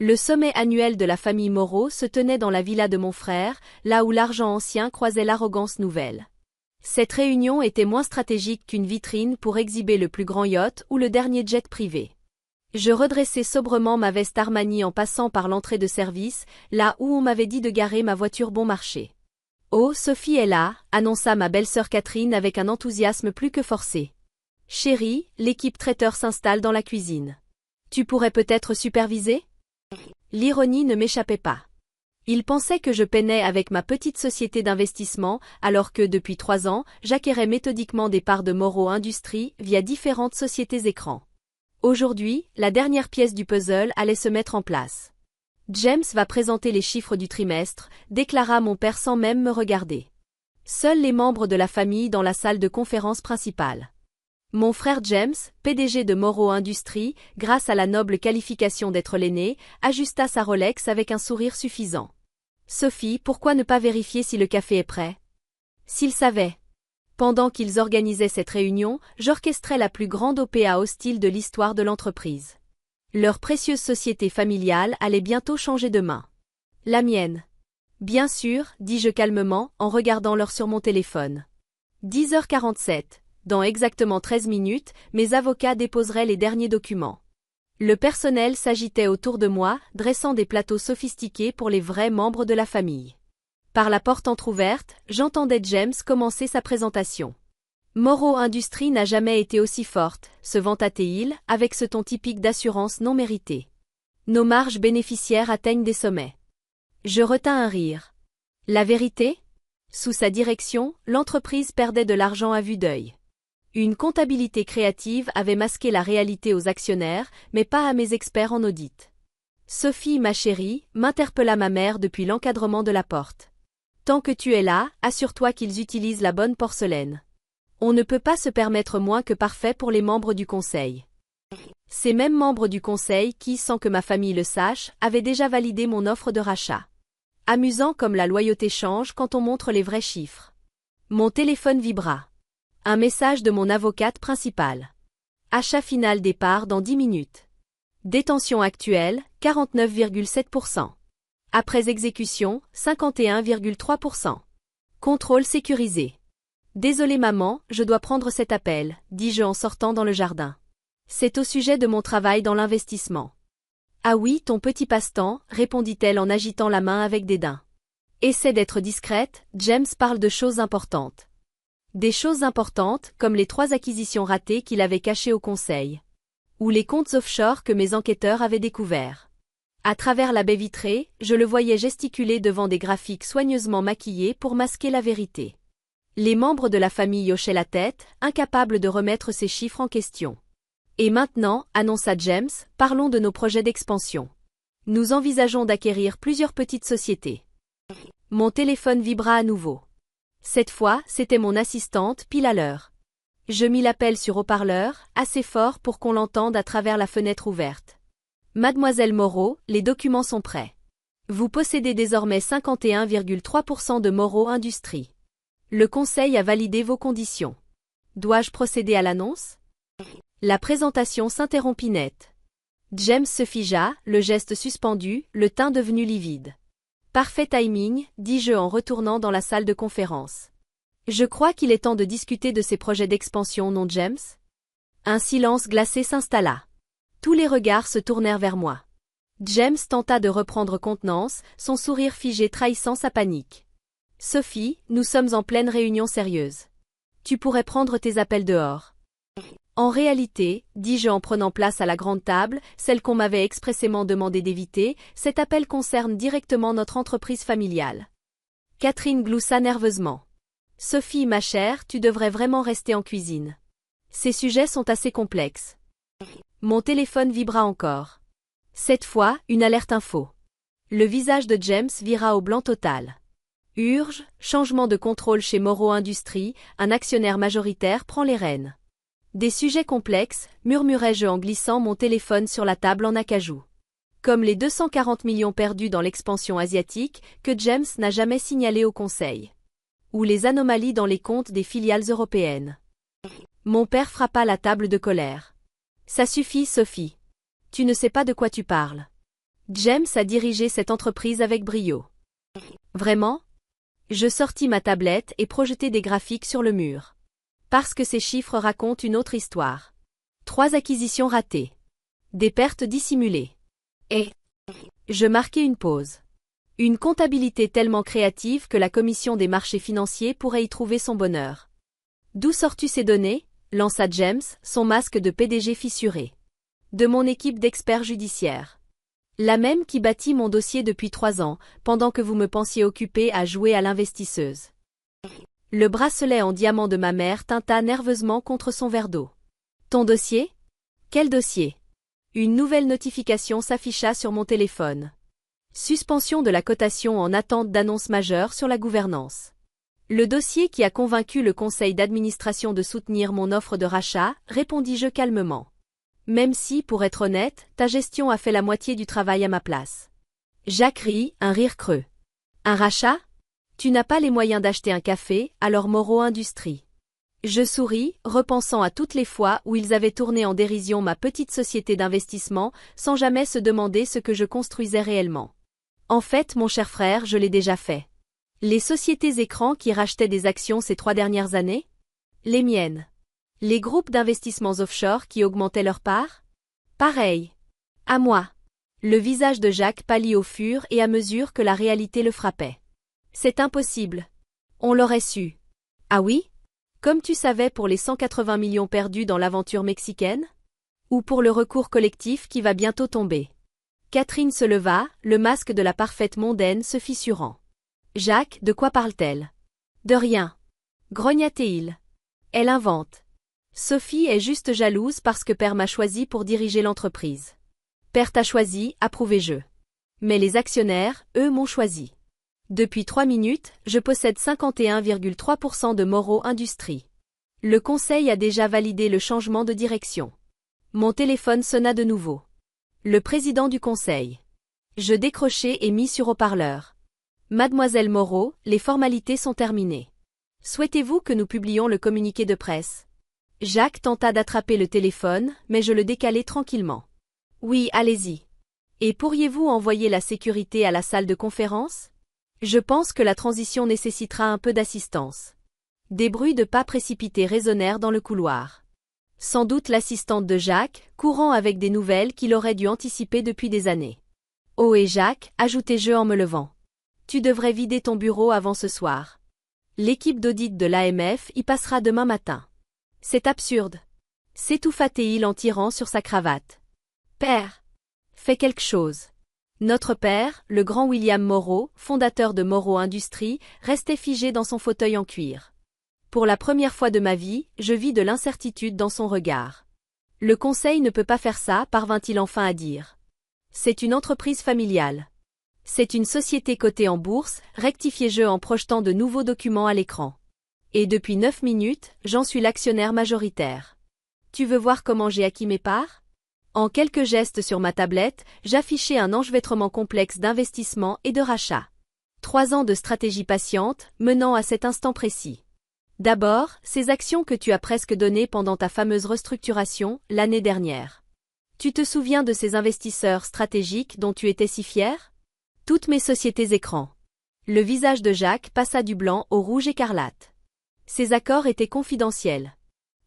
Le sommet annuel de la famille Moreau se tenait dans la villa de mon frère, là où l'argent ancien croisait l'arrogance nouvelle. Cette réunion était moins stratégique qu'une vitrine pour exhiber le plus grand yacht ou le dernier jet privé. Je redressai sobrement ma veste Armani en passant par l'entrée de service, là où on m'avait dit de garer ma voiture bon marché. « Oh, Sophie est là », annonça ma belle-sœur Catherine avec un enthousiasme plus que forcé. « Chérie, l'équipe traiteur s'installe dans la cuisine. Tu pourrais peut-être superviser ?» L'ironie ne m'échappait pas. Il pensait que je peinais avec ma petite société d'investissement, alors que depuis 3 ans, j'acquérais méthodiquement des parts de Moreau Industries via différentes sociétés écrans. Aujourd'hui, la dernière pièce du puzzle allait se mettre en place. James va présenter les chiffres du trimestre, déclara mon père sans même me regarder. Seuls les membres de la famille dans la salle de conférence principale. Mon frère James, PDG de Moreau Industries, grâce à la noble qualification d'être l'aîné, ajusta sa Rolex avec un sourire suffisant. « Sophie, pourquoi ne pas vérifier si le café est prêt ?» S'il savait. Pendant qu'ils organisaient cette réunion, j'orchestrais la plus grande OPA hostile de l'histoire de l'entreprise. Leur précieuse société familiale allait bientôt changer de main. La mienne. Bien sûr, dis-je calmement, en regardant l'heure sur mon téléphone. 10h47. Dans exactement 13 minutes, mes avocats déposeraient les derniers documents. Le personnel s'agitait autour de moi, dressant des plateaux sophistiqués pour les vrais membres de la famille. Par la porte entr'ouverte, j'entendais James commencer sa présentation. Moreau Industries n'a jamais été aussi forte, se vanta-t-il, avec ce ton typique d'assurance non méritée. Nos marges bénéficiaires atteignent des sommets. Je retins un rire. La vérité ? Sous sa direction, l'entreprise perdait de l'argent à vue d'œil. Une comptabilité créative avait masqué la réalité aux actionnaires, mais pas à mes experts en audit. Sophie, ma chérie, m'interpella ma mère depuis l'encadrement de la porte. Tant que tu es là, assure-toi qu'ils utilisent la bonne porcelaine. On ne peut pas se permettre moins que parfait pour les membres du conseil. Ces mêmes membres du conseil qui, sans que ma famille le sache, avaient déjà validé mon offre de rachat. Amusant comme la loyauté change quand on montre les vrais chiffres. Mon téléphone vibra. Un message de mon avocate principale. Achat final des parts dans 10 minutes. Détention actuelle, 49,7%. Après exécution, 51,3%. Contrôle sécurisé. Désolé maman, je dois prendre cet appel, dis-je en sortant dans le jardin. C'est au sujet de mon travail dans l'investissement. Ah oui, ton petit passe-temps, répondit-elle en agitant la main avec dédain. Essaie d'être discrète, James parle de choses importantes. Des choses importantes, comme les 3 acquisitions ratées qu'il avait cachées au conseil. Ou les comptes offshore que mes enquêteurs avaient découverts. À travers la baie vitrée, je le voyais gesticuler devant des graphiques soigneusement maquillés pour masquer la vérité. Les membres de la famille hochaient la tête, incapables de remettre ces chiffres en question. Et maintenant, annonça James, parlons de nos projets d'expansion. Nous envisageons d'acquérir plusieurs petites sociétés. Mon téléphone vibra à nouveau. Cette fois, c'était mon assistante, pile à l'heure. Je mis l'appel sur haut-parleur, assez fort pour qu'on l'entende à travers la fenêtre ouverte. Mademoiselle Moreau, les documents sont prêts. Vous possédez désormais 51,3% de Moreau Industries. Le conseil a validé vos conditions. Dois-je procéder à l'annonce ? La présentation s'interrompit net. James se figea, le geste suspendu, le teint devenu livide. Parfait timing, dis-je en retournant dans la salle de conférence. Je crois qu'il est temps de discuter de ces projets d'expansion, non James ? Un silence glacé s'installa. Tous les regards se tournèrent vers moi. James tenta de reprendre contenance, son sourire figé trahissant sa panique. Sophie, nous sommes en pleine réunion sérieuse. Tu pourrais prendre tes appels dehors. En réalité, dis-je en prenant place à la grande table, celle qu'on m'avait expressément demandé d'éviter, cet appel concerne directement notre entreprise familiale. Catherine gloussa nerveusement. Sophie, ma chère, tu devrais vraiment rester en cuisine. Ces sujets sont assez complexes. Mon téléphone vibra encore. Cette fois, une alerte info. Le visage de James vira au blanc total. Urge, changement de contrôle chez Moreau Industries, un actionnaire majoritaire prend les rênes. Des sujets complexes, murmurai-je en glissant mon téléphone sur la table en acajou. Comme les 240 millions perdus dans l'expansion asiatique que James n'a jamais signalé au conseil. Ou les anomalies dans les comptes des filiales européennes. Mon père frappa la table de colère. Ça suffit, Sophie. Tu ne sais pas de quoi tu parles. James a dirigé cette entreprise avec brio. Vraiment? Je sortis ma tablette et projetai des graphiques sur le mur. Parce que ces chiffres racontent une autre histoire. 3 acquisitions ratées. Des pertes dissimulées. Et je marquai une pause. Une comptabilité tellement créative que la commission des marchés financiers pourrait y trouver son bonheur. D'où sors-tu ces données? Lança James, son masque de PDG fissuré. De mon équipe d'experts judiciaires. La même qui bâtit mon dossier depuis 3 ans, pendant que vous me pensiez occupé à jouer à l'investisseuse. Le bracelet en diamant de ma mère tinta nerveusement contre son verre d'eau. Ton dossier? Quel dossier? Une nouvelle notification s'afficha sur mon téléphone. Suspension de la cotation en attente d'annonce majeure sur la gouvernance. Le dossier qui a convaincu le conseil d'administration de soutenir mon offre de rachat, répondis-je calmement. Même si, pour être honnête, ta gestion a fait la moitié du travail à ma place. Jacques rit, un rire creux. Un rachat? Tu n'as pas les moyens d'acheter un café, alors Moreau Industries. Je souris, repensant à toutes les fois où ils avaient tourné en dérision ma petite société d'investissement, sans jamais se demander ce que je construisais réellement. En fait, mon cher frère, je l'ai déjà fait. Les sociétés écrans qui rachetaient des actions ces 3 dernières années? Les miennes. Les groupes d'investissements offshore qui augmentaient leur part? Pareil. À moi. Le visage de Jacques pâlit au fur et à mesure que la réalité le frappait. C'est impossible. On l'aurait su. Ah oui? Comme tu savais pour les 180 millions perdus dans l'aventure mexicaine? Ou pour le recours collectif qui va bientôt tomber? Catherine se leva, le masque de la parfaite mondaine se fissurant. Jacques, de quoi parle-t-elle? De rien. Grogna-t-il. Elle invente. Sophie est juste jalouse parce que Père m'a choisi pour diriger l'entreprise. Père t'a choisi, approuvé-je. Mais les actionnaires, eux, m'ont choisi. Depuis 3 minutes, je possède 51,3% de Moreau Industries. Le conseil a déjà validé le changement de direction. Mon téléphone sonna de nouveau. Le président du conseil. Je décrochai et mis sur haut-parleur. Mademoiselle Moreau, les formalités sont terminées. Souhaitez-vous que nous publions le communiqué de presse? Jacques tenta d'attraper le téléphone, mais je le décalai tranquillement. Oui, allez-y. Et pourriez-vous envoyer la sécurité à la salle de conférence? Je pense que la transition nécessitera un peu d'assistance. Des bruits de pas précipités résonnèrent dans le couloir. Sans doute l'assistante de Jacques, courant avec des nouvelles qu'il aurait dû anticiper depuis des années. Oh et Jacques, ajoutai-je en me levant. Tu devrais vider ton bureau avant ce soir. L'équipe d'audit de l'AMF y passera demain matin. C'est absurde. S'étouffa-t-il en tirant sur sa cravate. Père. Fais quelque chose. Notre père, le grand William Moreau, fondateur de Moreau Industries, restait figé dans son fauteuil en cuir. Pour la première fois de ma vie, je vis de l'incertitude dans son regard. Le conseil ne peut pas faire ça, parvint-il enfin à dire. C'est une entreprise familiale. C'est une société cotée en bourse, rectifiai-je en projetant de nouveaux documents à l'écran. Et depuis 9 minutes, j'en suis l'actionnaire majoritaire. Tu veux voir comment j'ai acquis mes parts? En quelques gestes sur ma tablette, j'affichai un enchevêtrement complexe d'investissement et de rachat. 3 ans de stratégie patiente, menant à cet instant précis. D'abord, ces actions que tu as presque données pendant ta fameuse restructuration, l'année dernière. Tu te souviens de ces investisseurs stratégiques dont tu étais si fier? Toutes mes sociétés écrans. Le visage de Jacques passa du blanc au rouge écarlate. Ces accords étaient confidentiels.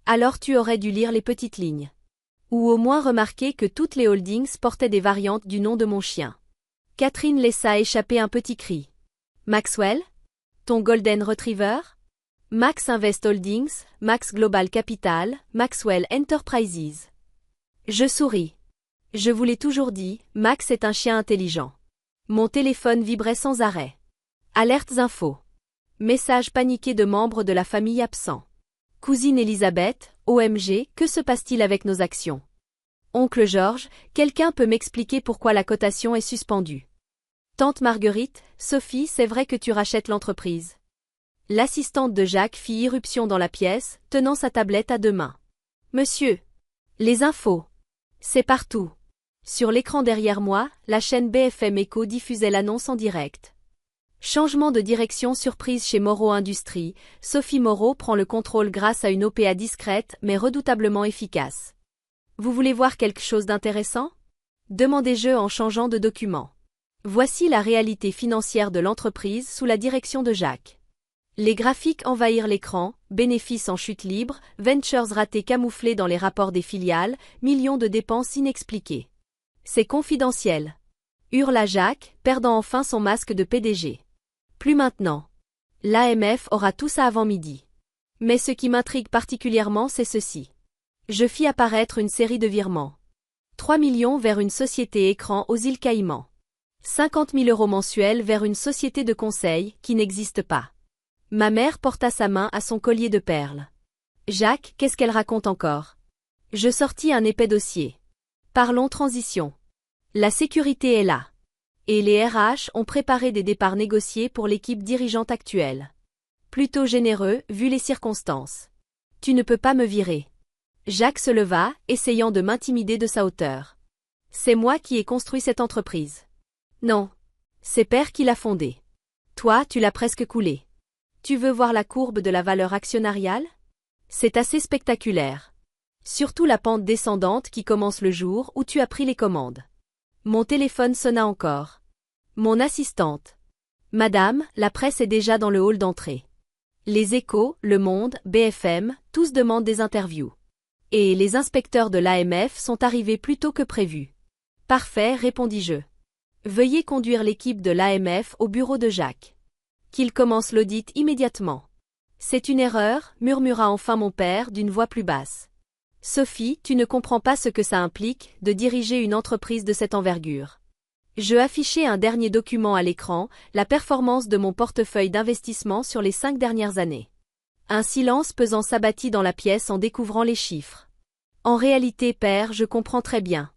Alors tu aurais dû lire les petites lignes. Ou au moins remarquer que toutes les holdings portaient des variantes du nom de mon chien. Catherine laissa échapper un petit cri. Maxwell? Ton Golden Retriever? Max Invest Holdings, Max Global Capital, Maxwell Enterprises. Je souris. Je vous l'ai toujours dit, Max est un chien intelligent. Mon téléphone vibrait sans arrêt. Alertes infos. Message paniqué de membres de la famille absents. Cousine Elisabeth, OMG, que se passe-t-il avec nos actions? Oncle Georges, quelqu'un peut m'expliquer pourquoi la cotation est suspendue? Tante Marguerite, Sophie, c'est vrai que tu rachètes l'entreprise. L'assistante de Jacques fit irruption dans la pièce, tenant sa tablette à 2 mains. Monsieur. Les infos. C'est partout. Sur l'écran derrière moi, la chaîne BFM Echo diffusait l'annonce en direct. Changement de direction surprise chez Moreau Industries, Sophie Moreau prend le contrôle grâce à une OPA discrète mais redoutablement efficace. Vous voulez voir quelque chose d'intéressant? Demandai-je en changeant de document. Voici la réalité financière de l'entreprise sous la direction de Jacques. Les graphiques envahirent l'écran, bénéfices en chute libre, ventures ratés camouflés dans les rapports des filiales, millions de dépenses inexpliquées. C'est confidentiel. Hurla Jacques, perdant enfin son masque de PDG. Plus maintenant. L'AMF aura tout ça avant midi. Mais ce qui m'intrigue particulièrement, c'est ceci. Je fis apparaître une série de virements. 3 millions vers une société écran aux îles Caïmans. 50 000 € mensuels vers une société de conseil qui n'existe pas. Ma mère porta sa main à son collier de perles. Jacques, qu'est-ce qu'elle raconte encore? Je sortis un épais dossier. Parlons transition. La sécurité est là. Et les RH ont préparé des départs négociés pour l'équipe dirigeante actuelle. Plutôt généreux, vu les circonstances. Tu ne peux pas me virer. Jacques se leva, essayant de m'intimider de sa hauteur. C'est moi qui ai construit cette entreprise. Non. C'est Père qui l'a fondée. Toi, tu l'as presque coulée. Tu veux voir la courbe de la valeur actionnariale? C'est assez spectaculaire. Surtout la pente descendante qui commence le jour où tu as pris les commandes. Mon téléphone sonna encore. Mon assistante. Madame, la presse est déjà dans le hall d'entrée. Les Échos, Le Monde, BFM, tous demandent des interviews. Et les inspecteurs de l'AMF sont arrivés plus tôt que prévu. Parfait, répondis-je. Veuillez conduire l'équipe de l'AMF au bureau de Jacques. Qu'il commence l'audit immédiatement. C'est une erreur, murmura enfin mon père d'une voix plus basse. Sophie, tu ne comprends pas ce que ça implique, de diriger une entreprise de cette envergure. Je affichai un dernier document à l'écran, la performance de mon portefeuille d'investissement sur les 5 dernières années. Un silence pesant s'abattit dans la pièce en découvrant les chiffres. En réalité, père, je comprends très bien.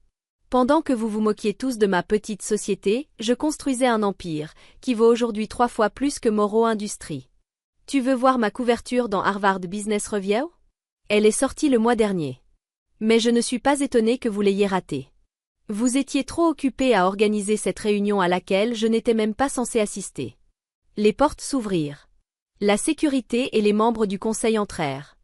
Pendant que vous vous moquiez tous de ma petite société, je construisais un empire, qui vaut aujourd'hui 3 fois plus que Morrow Industries. Tu veux voir ma couverture dans Harvard Business Review? Elle est sortie le mois dernier. Mais je ne suis pas étonné que vous l'ayez ratée. Vous étiez trop occupé à organiser cette réunion à laquelle je n'étais même pas censé assister. Les portes s'ouvrirent. La sécurité et les membres du conseil entrèrent.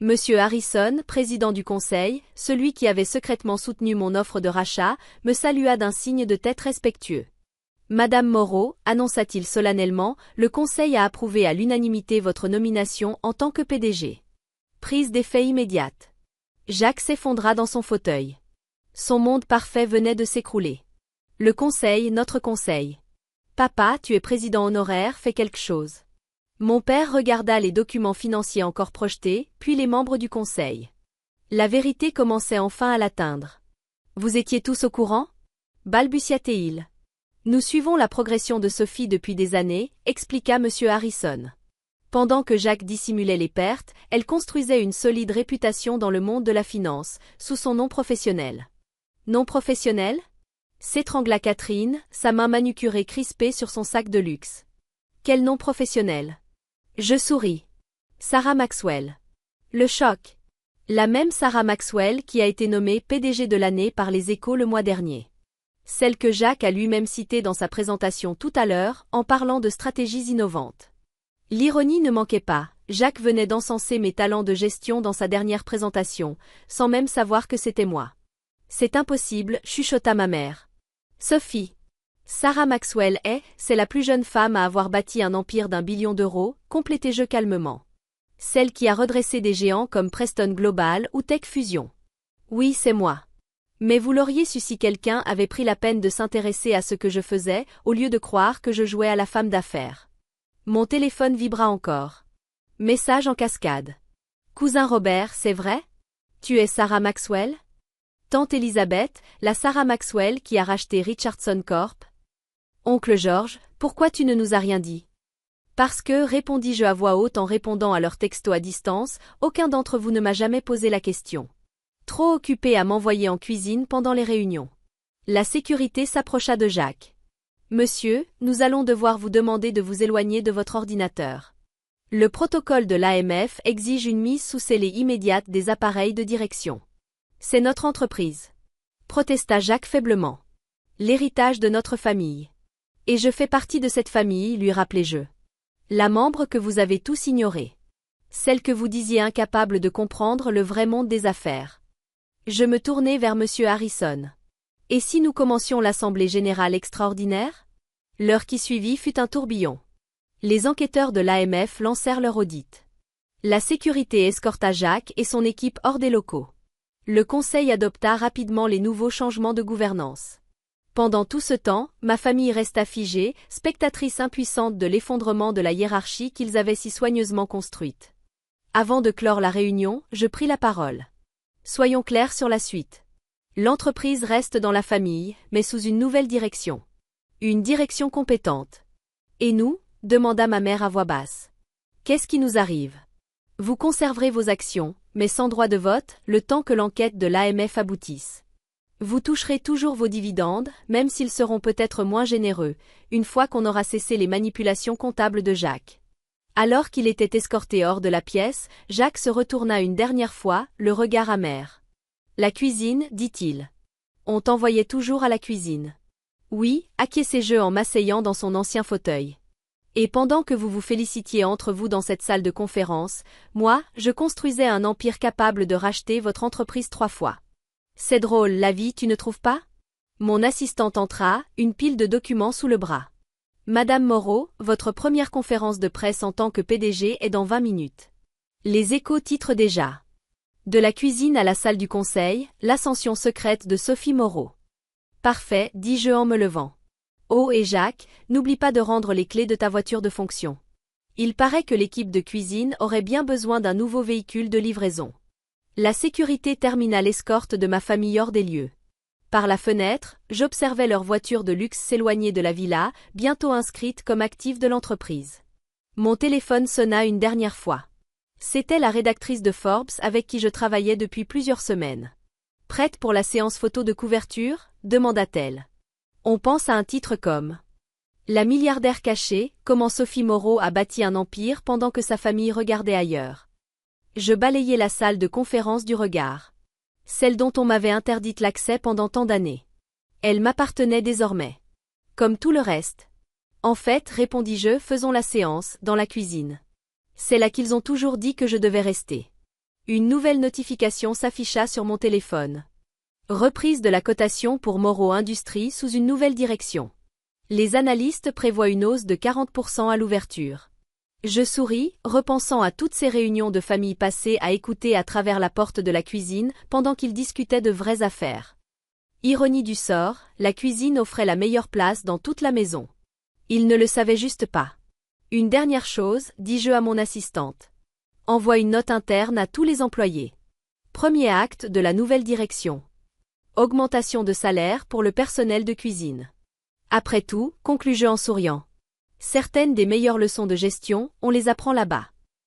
Monsieur Harrison, président du conseil, celui qui avait secrètement soutenu mon offre de rachat, me salua d'un signe de tête respectueux. Madame Morrow, annonça-t-il solennellement, le conseil a approuvé à l'unanimité votre nomination en tant que PDG. Prise d'effet immédiate. Jacques s'effondra dans son fauteuil. Son monde parfait venait de s'écrouler. Le conseil, notre conseil. Papa, tu es président honoraire, fais quelque chose. Mon père regarda les documents financiers encore projetés, puis les membres du conseil. La vérité commençait enfin à l'atteindre. Vous étiez tous au courant? Balbutia-t-il. Nous suivons la progression de Sophie depuis des années, expliqua monsieur Harrison. Pendant que Jacques dissimulait les pertes, elle construisait une solide réputation dans le monde de la finance, sous son nom professionnel. Nom professionnel? S'étrangla Catherine, sa main manucurée crispée sur son sac de luxe. Quel nom professionnel? Je souris. Sarah Maxwell. Le choc. La même Sarah Maxwell qui a été nommée PDG de l'année par les Échos le mois dernier. Celle que Jacques a lui-même citée dans sa présentation tout à l'heure, en parlant de stratégies innovantes. L'ironie ne manquait pas, Jacques venait d'encenser mes talents de gestion dans sa dernière présentation, sans même savoir que c'était moi. C'est impossible, chuchota ma mère. Sophie. Sarah Maxwell c'est la plus jeune femme à avoir bâti un empire d'1 billion d'euros, complétai-je calmement. Celle qui a redressé des géants comme Preston Global ou Tech Fusion. Oui, c'est moi. Mais vous l'auriez su si quelqu'un avait pris la peine de s'intéresser à ce que je faisais, au lieu de croire que je jouais à la femme d'affaires. Mon téléphone vibra encore. Message en cascade. Cousin Robert, c'est vrai? Tu es Sarah Maxwell? Tante Elisabeth, la Sarah Maxwell qui a racheté Richardson Corp? Oncle George, pourquoi tu ne nous as rien dit? Parce que, répondis-je à voix haute en répondant à leur texto à distance, aucun d'entre vous ne m'a jamais posé la question. Trop occupé à m'envoyer en cuisine pendant les réunions. La sécurité s'approcha de Jacques. Monsieur, nous allons devoir vous demander de vous éloigner de votre ordinateur. Le protocole de l'AMF exige une mise sous scellé immédiate des appareils de direction. C'est notre entreprise. Protesta Jacques faiblement. L'héritage de notre famille. Et je fais partie de cette famille, lui rappelai-je. La membre que vous avez tous ignorée. Celle que vous disiez incapable de comprendre le vrai monde des affaires. Je me tournai vers monsieur Harrison. Et si nous commencions l'Assemblée générale extraordinaire? L'heure qui suivit fut un tourbillon. Les enquêteurs de l'AMF lancèrent leur audit. La sécurité escorta Jacques et son équipe hors des locaux. Le Conseil adopta rapidement les nouveaux changements de gouvernance. Pendant tout ce temps, ma famille resta figée, spectatrice impuissante de l'effondrement de la hiérarchie qu'ils avaient si soigneusement construite. Avant de clore la réunion, je pris la parole. Soyons clairs sur la suite. L'entreprise reste dans la famille, mais sous une nouvelle direction. Une direction compétente. Et nous? Demanda ma mère à voix basse. Qu'est-ce qui nous arrive? Vous conserverez vos actions, mais sans droit de vote, le temps que l'enquête de l'AMF aboutisse. Vous toucherez toujours vos dividendes, même s'ils seront peut-être moins généreux, une fois qu'on aura cessé les manipulations comptables de Jacques. Alors qu'il était escorté hors de la pièce, Jacques se retourna une dernière fois, le regard amer. La cuisine, dit-il. On t'envoyait toujours à la cuisine. Oui, acquiesçai-je en m'asseyant dans son ancien fauteuil. Et pendant que vous vous félicitiez entre vous dans cette salle de conférence, moi, je construisais un empire capable de racheter votre entreprise 3 fois. C'est drôle, la vie, tu ne trouves pas? Mon assistante entra, une pile de documents sous le bras. Madame Moreau, votre première conférence de presse en tant que PDG est dans 20 minutes. Les Échos titrent déjà. De la cuisine à la salle du conseil, l'ascension secrète de Sophie Moreau. Parfait, dis-je en me levant. Oh et Jacques, n'oublie pas de rendre les clés de ta voiture de fonction. Il paraît que l'équipe de cuisine aurait bien besoin d'un nouveau véhicule de livraison. La sécurité termina l'escorte de ma famille hors des lieux. Par la fenêtre, j'observais leur voiture de luxe s'éloigner de la villa, bientôt inscrite comme active de l'entreprise. Mon téléphone sonna une dernière fois. C'était la rédactrice de Forbes avec qui je travaillais depuis plusieurs semaines. « Prête pour la séance photo de couverture ?» demanda-t-elle. On pense à un titre comme « La milliardaire cachée, comment Sophie Moreau a bâti un empire pendant que sa famille regardait ailleurs. » Je balayai la salle de conférence du regard. Celle dont on m'avait interdite l'accès pendant tant d'années. Elle m'appartenait désormais. Comme tout le reste. En fait, répondis-je, faisons la séance, dans la cuisine. C'est là qu'ils ont toujours dit que je devais rester. Une nouvelle notification s'afficha sur mon téléphone. Reprise de la cotation pour Moreau Industries sous une nouvelle direction. Les analystes prévoient une hausse de 40% à l'ouverture. Je souris, repensant à toutes ces réunions de famille passées à écouter à travers la porte de la cuisine pendant qu'ils discutaient de vraies affaires. Ironie du sort, la cuisine offrait la meilleure place dans toute la maison. Ils ne le savaient juste pas. Une dernière chose, dis-je à mon assistante. Envoie une note interne à tous les employés. Premier acte de la nouvelle direction. Augmentation de salaire pour le personnel de cuisine. Après tout, conclus-je en souriant. Certaines des meilleures leçons de gestion, on les apprend là-bas.